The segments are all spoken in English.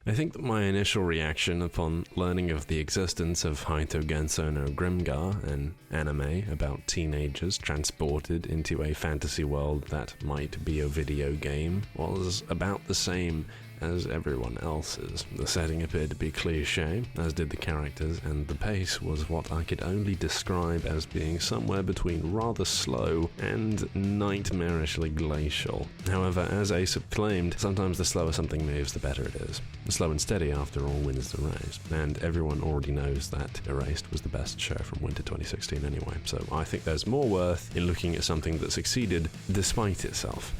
I think that my initial reaction upon learning of the existence of Haito Genso no Grimgar, an anime about teenagers transported into a fantasy world that might be a video game, was about the same as everyone else's. The setting appeared to be cliché, as did the characters, and the pace was what I could only describe as being somewhere between rather slow and nightmarishly glacial. However, as Ace claimed, sometimes the slower something moves, the better it is. Slow and steady, after all, wins the race, and everyone already knows that Erased was the best show from winter 2016 anyway, so I think there's more worth in looking at something that succeeded despite itself.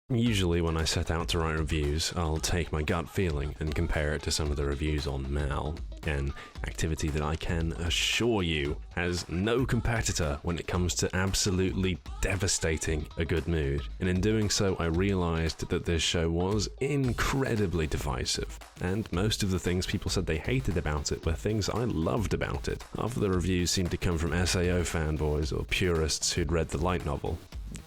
Usually when I set out to write reviews, I'll take my gut feeling and compare it to some of the reviews on Mal, an activity that I can assure you has no competitor when it comes to absolutely devastating a good mood. And in doing so, I realized that this show was incredibly divisive, and most of the things people said they hated about it were things I loved about it. Half of the reviews seemed to come from SAO fanboys or purists who'd read the light novel.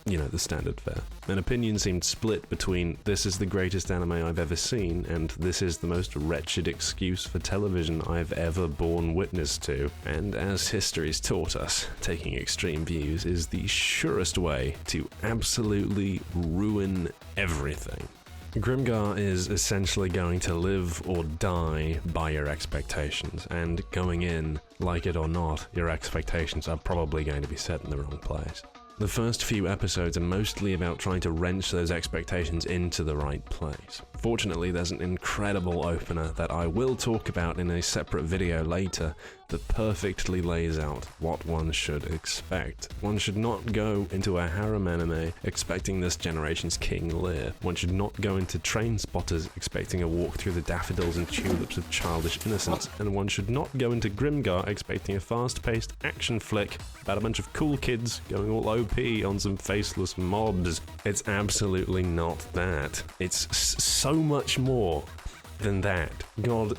You know, the standard fare. An opinion seemed split between this is the greatest anime I've ever seen and this is the most wretched excuse for television I've ever borne witness to. And as history's taught us, taking extreme views is the surest way to absolutely ruin everything. Grimgar is essentially going to live or die by your expectations, and going in, like it or not, your expectations are probably going to be set in the wrong place. The first few episodes are mostly about trying to wrench those expectations into the right place. Fortunately, there's an incredible opener that I will talk about in a separate video later that perfectly lays out what one should expect. One should not go into a harem anime expecting this generation's King Lear. One should not go into Train Spotters expecting a walk through the daffodils and tulips of childish innocence, and one should not go into Grimgar expecting a fast-paced action flick about a bunch of cool kids going all OP on some faceless mobs. It's absolutely not that. It's so much more than that. God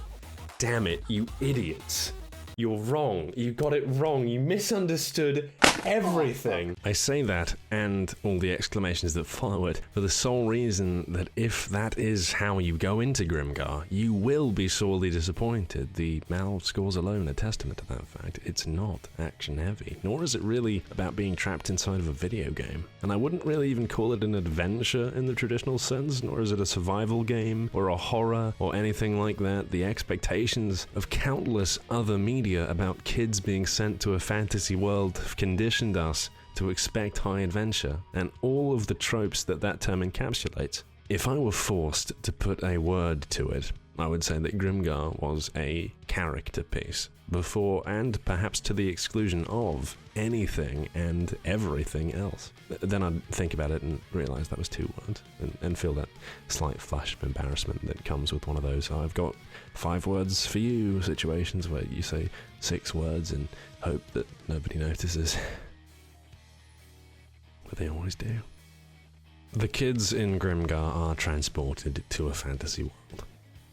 damn it, you idiots. You're wrong. You got it wrong. You misunderstood everything. I say that and all the exclamations that follow it for the sole reason that if that is how you go into Grimgar, you will be sorely disappointed. The Mal scores alone are testament to that fact. It's not action heavy, nor is it really about being trapped inside of a video game. And I wouldn't really even call it an adventure in the traditional sense, nor is it a survival game or a horror or anything like that. The expectations of countless other media about kids being sent to a fantasy world have conditioned us to expect high adventure, and all of the tropes that term encapsulates. If I were forced to put a word to it, I would say that Grimgar was a character piece, before and perhaps to the exclusion of anything and everything else. Then I'd think about it and realize that was 2 words, and feel that slight flash of embarrassment that comes with one of those I've got 5 words for you situations where you say 6 words and hope that nobody notices. But they always do. The kids in Grimgar are transported to a fantasy world.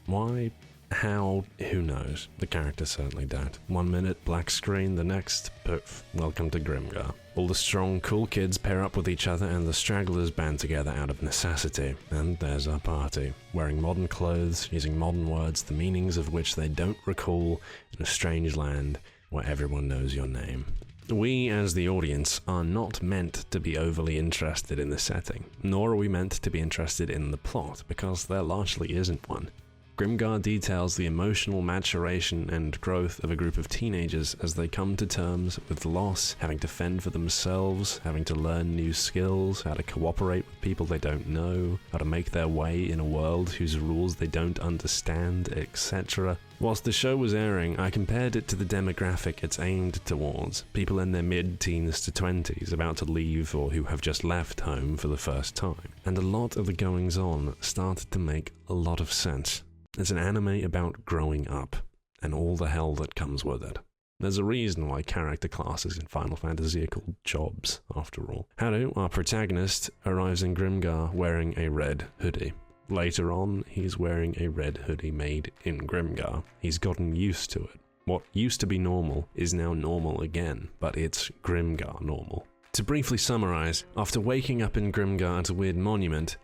Why? How? Who knows? The characters certainly don't. 1 minute, black screen, the next, poof, welcome to Grimgar. All the strong, cool kids pair up with each other and the stragglers band together out of necessity. And there's our party. Wearing modern clothes, using modern words, the meanings of which they don't recall, in a strange land where everyone knows your name. We, as the audience, are not meant to be overly interested in the setting, nor are we meant to be interested in the plot, because there largely isn't one. Grimgar details the emotional maturation and growth of a group of teenagers as they come to terms with loss, having to fend for themselves, having to learn new skills, how to cooperate with people they don't know, how to make their way in a world whose rules they don't understand, etc. Whilst the show was airing, I compared it to the demographic it's aimed towards, people in their mid-teens to 20s about to leave or who have just left home for the first time. And a lot of the goings-on started to make a lot of sense. It's an anime about growing up, and all the hell that comes with it. There's a reason why character classes in Final Fantasy are called jobs, after all. Haru, our protagonist, arrives in Grimgar wearing a red hoodie. Later on, he's wearing a red hoodie made in Grimgar. He's gotten used to it. What used to be normal is now normal again, but it's Grimgar normal. To briefly summarize, after waking up in Grimgar at a weird monument,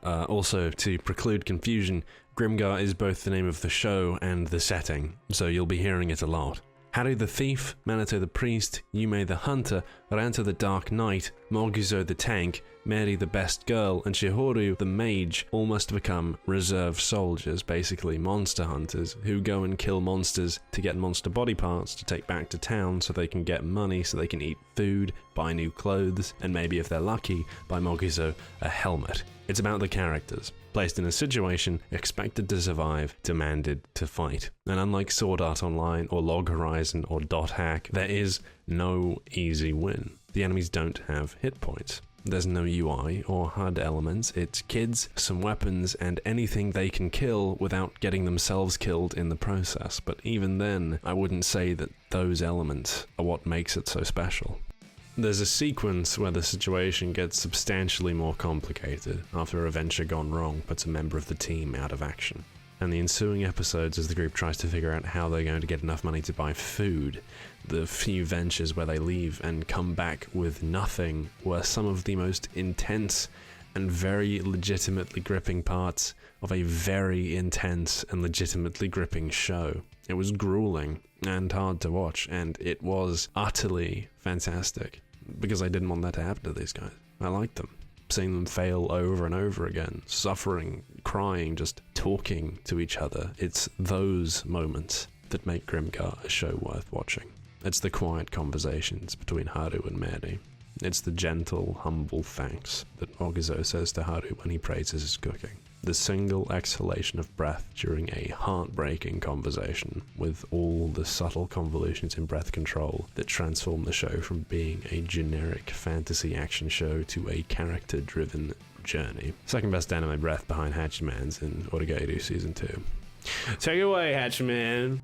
also to preclude confusion, Grimgar is both the name of the show and the setting, so you'll be hearing it a lot. Haru the thief, Minato the priest, Yume the hunter, Ranta the dark knight, Moguzo the tank, Mary the best girl, and Shihoru the mage all must become reserve soldiers, basically monster hunters, who go and kill monsters to get monster body parts to take back to town so they can get money, so they can eat food, buy new clothes, and maybe if they're lucky, buy Moguzo a helmet. It's about the characters, placed in a situation, expected to survive, demanded to fight. And unlike Sword Art Online or Log Horizon or Dot Hack, there is no easy win. The enemies don't have hit points. There's no UI or HUD elements. It's kids, some weapons, and anything they can kill without getting themselves killed in the process. But even then, I wouldn't say that those elements are what makes it so special. There's a sequence where the situation gets substantially more complicated after a venture gone wrong puts a member of the team out of action. And the ensuing episodes as the group tries to figure out how they're going to get enough money to buy food. The few ventures where they leave and come back with nothing were some of the most intense and very legitimately gripping parts of a very intense and legitimately gripping show. It was grueling and hard to watch, and it was utterly fantastic, because I didn't want that to happen to these guys. I liked them. Seeing them fail over and over again, suffering, crying, just talking to each other. It's those moments that make Grimgar a show worth watching. It's the quiet conversations between Haru and Mary. It's the gentle, humble thanks that Moguzo says to Haru when he praises his cooking. The single exhalation of breath during a heartbreaking conversation, with all the subtle convolutions in breath control that transform the show from being a generic fantasy action show to a character-driven journey. Second best anime breath behind Hachiman's in Origairu Season 2. Take it away, Hachiman!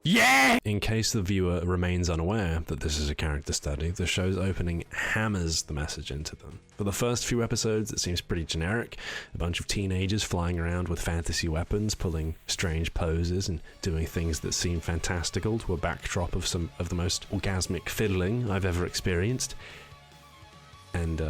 Yeah! In case the viewer remains unaware that this is a character study, the show's opening hammers the message into them. For the first few episodes, it seems pretty generic. A bunch of teenagers flying around with fantasy weapons, pulling strange poses and doing things that seem fantastical to a backdrop of some of the most orgasmic fiddling I've ever experienced. And,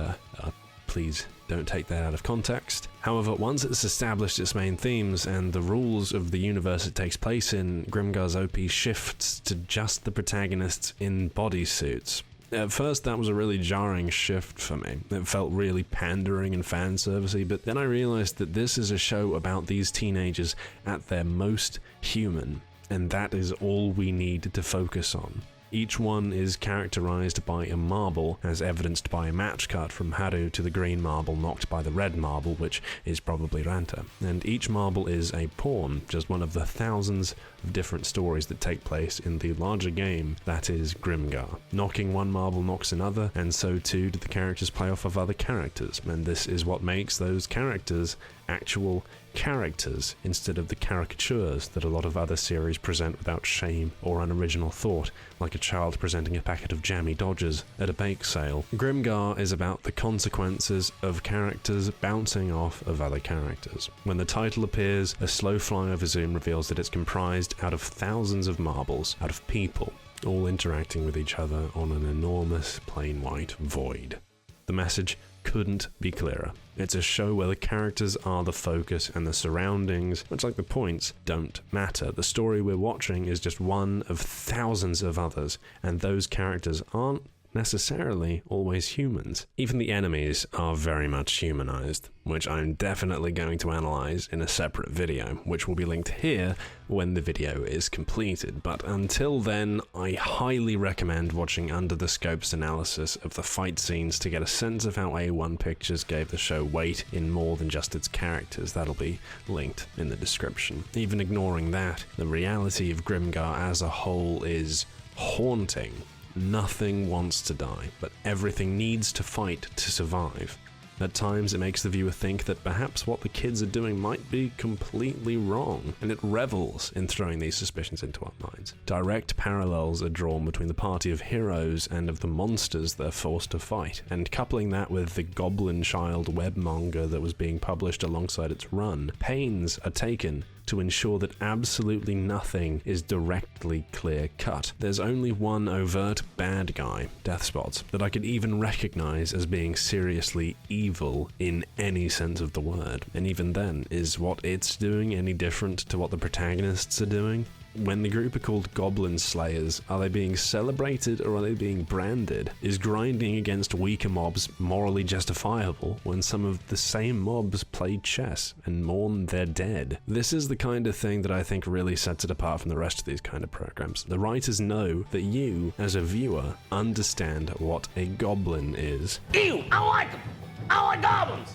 please don't take that out of context. However, once it's established its main themes and the rules of the universe it takes place in, Grimgar's OP shifts to just the protagonists in bodysuits. At first, that was a really jarring shift for me. It felt really pandering and fan-servicey, but then I realized that this is a show about these teenagers at their most human, and that is all we need to focus on. Each one is characterized by a marble, as evidenced by a match cut from Haru to the green marble knocked by the red marble, which is probably Ranta. And each marble is a pawn, just one of the thousands of different stories that take place in the larger game that is Grimgar. Knocking one marble knocks another, and so too do the characters play off of other characters, and this is what makes those characters actual characters instead of the caricatures that a lot of other series present without shame or unoriginal thought, like a child presenting a packet of jammy Dodgers at a bake sale. Grimgar is about the consequences of characters bouncing off of other characters. When the title appears, a slow flyover zoom reveals that it's comprised out of thousands of marbles, out of people, all interacting with each other on an enormous plain white void. The message couldn't be clearer. It's a show where the characters are the focus and the surroundings, much like the points, don't matter. The story we're watching is just one of thousands of others, and those characters aren't necessarily always humans. Even the enemies are very much humanized, which I'm definitely going to analyze in a separate video, which will be linked here when the video is completed. But until then, I highly recommend watching Under the Scope's analysis of the fight scenes to get a sense of how A1 Pictures gave the show weight in more than just its characters. That'll be linked in the description. Even ignoring that, the reality of Grimgar as a whole is haunting. Nothing wants to die, but everything needs to fight to survive. At times, it makes the viewer think that perhaps what the kids are doing might be completely wrong, and it revels in throwing these suspicions into our minds. Direct parallels are drawn between the party of heroes and of the monsters they're forced to fight, and coupling that with the Goblin Child web manga that was being published alongside its run, pains are taken to ensure that absolutely nothing is directly clear-cut. There's only one overt bad guy, Deathspot, that I could even recognize as being seriously evil in any sense of the word. And even then, is what it's doing any different to what the protagonists are doing? When the group are called Goblin Slayers, are they being celebrated or are they being branded? Is grinding against weaker mobs morally justifiable when some of the same mobs play chess and mourn their dead? This is the kind of thing that I think really sets it apart from the rest of these kind of programs. The writers know that you, as a viewer, understand what a goblin is. Ew! I like them! I like goblins!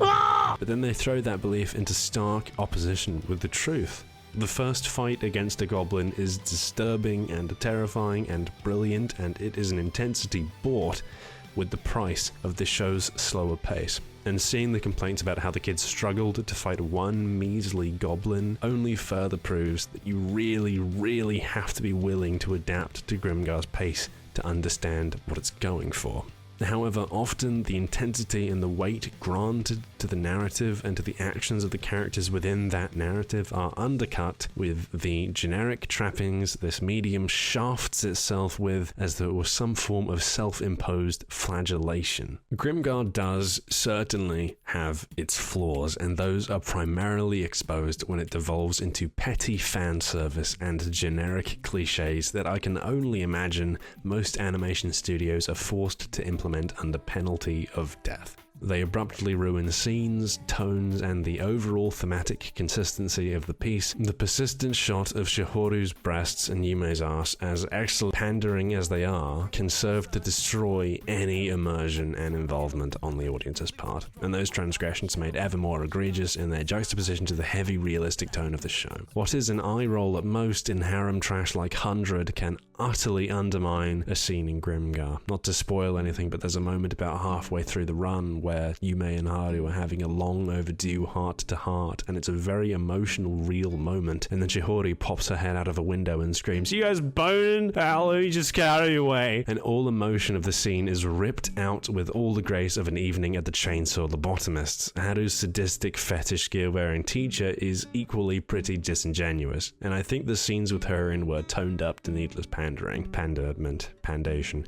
Ah! But then they throw that belief into stark opposition with the truth. The first fight against a goblin is disturbing and terrifying and brilliant, and it is an intensity bought with the price of the show's slower pace. And seeing the complaints about how the kids struggled to fight one measly goblin only further proves that you really, really have to be willing to adapt to Grimgar's pace to understand what it's going for. However, often the intensity and the weight granted to the narrative and to the actions of the characters within that narrative are undercut with the generic trappings this medium shafts itself with as though it was some form of self-imposed flagellation. Grimgar does certainly have its flaws, and those are primarily exposed when it devolves into petty fan service and generic cliches that I can only imagine most animation studios are forced to implement under penalty of death. They abruptly ruin scenes, tones, and the overall thematic consistency of the piece. The persistent shot of Shihoru's breasts and Yume's ass, as excellent pandering as they are, can serve to destroy any immersion and involvement on the audience's part. And those transgressions are made ever more egregious in their juxtaposition to the heavy realistic tone of the show. What is an eye roll at most in harem trash like 100 can utterly undermine a scene in Grimgar. Not to spoil anything, but there's a moment about halfway through the run where Yume and Haru are having a long overdue heart-to-heart, and it's a very emotional, real moment, and then Chihori pops her head out of a window and screams, "You guys boning? Let me just carry away." And all emotion of the scene is ripped out with all the grace of an evening at the Chainsaw Lobotomists. Haru's sadistic fetish gear-wearing teacher is equally pretty disingenuous, and I think the scenes with her in were toned up to needless pandation.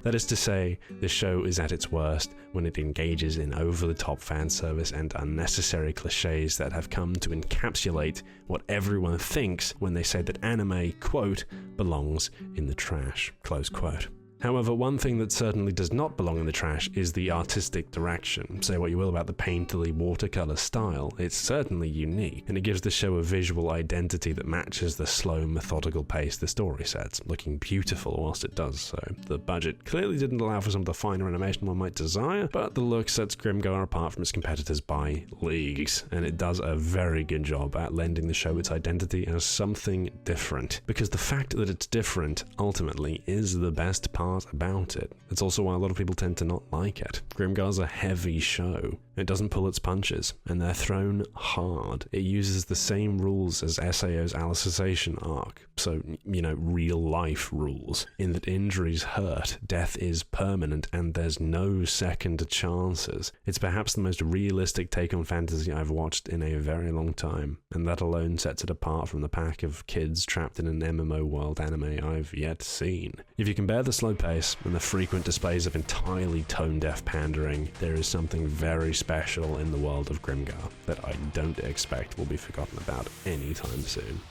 That is to say, the show is at its worst when it engages in over-the-top fan service and unnecessary cliches that have come to encapsulate what everyone thinks when they say that anime, quote, belongs in the trash, close quote. However, one thing that certainly does not belong in the trash is the artistic direction. Say what you will about the painterly watercolor style, it's certainly unique, and it gives the show a visual identity that matches the slow, methodical pace the story sets, looking beautiful whilst it does so. The budget clearly didn't allow for some of the finer animation one might desire, but the look sets Grimgar apart from its competitors by leagues, and it does a very good job at lending the show its identity as something different, because the fact that it's different ultimately is the best part about it. It's also why a lot of people tend to not like it. Grimgar's a heavy show. It doesn't pull its punches, and they're thrown hard. It uses the same rules as SAO's Alicization arc, so, real life rules, in that injuries hurt, death is permanent, and there's no second chances. It's perhaps the most realistic take on fantasy I've watched in a very long time, and that alone sets it apart from the pack of kids trapped in an MMO world anime I've yet seen. If you can bear the slow pace and the frequent displays of entirely tone-deaf pandering, there is something very special in the world of Grimgar that I don't expect will be forgotten about anytime soon.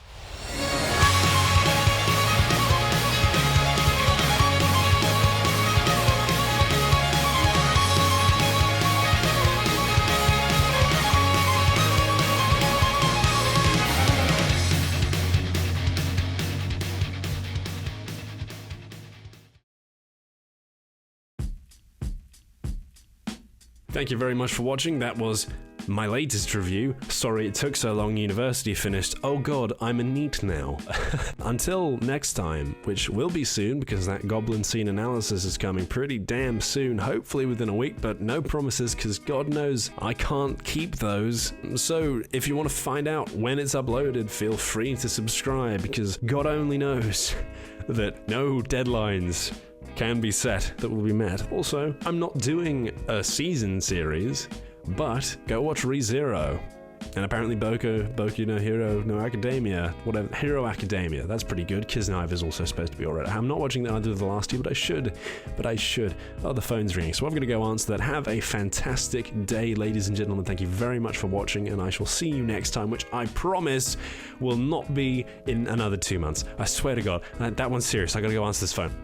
Thank you very much for watching. That was My latest review, sorry it took so long, university finished, oh god, I'm a NEET now. Until next time, which will be soon because that Goblin Scene Analysis is coming pretty damn soon, hopefully within a week, but no promises because God knows I can't keep those. So if you want to find out when it's uploaded, feel free to subscribe because God only knows that no deadlines can be set that will be met. Also, I'm not doing a season series, but go watch ReZero. And apparently Boku no Hero no Academia, whatever, Hero Academia, that's pretty good. Kisnive is also supposed to be alright. I'm not watching either of the last two, but I should. Oh, the phone's ringing, so I'm going to go answer that. Have a fantastic day, ladies and gentlemen. Thank you very much for watching, and I shall see you next time, which I promise will not be in another 2 months. I swear to God. That one's serious. I gotta go answer this phone.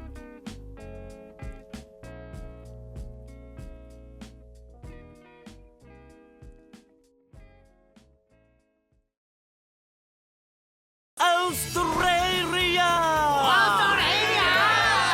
Outstream!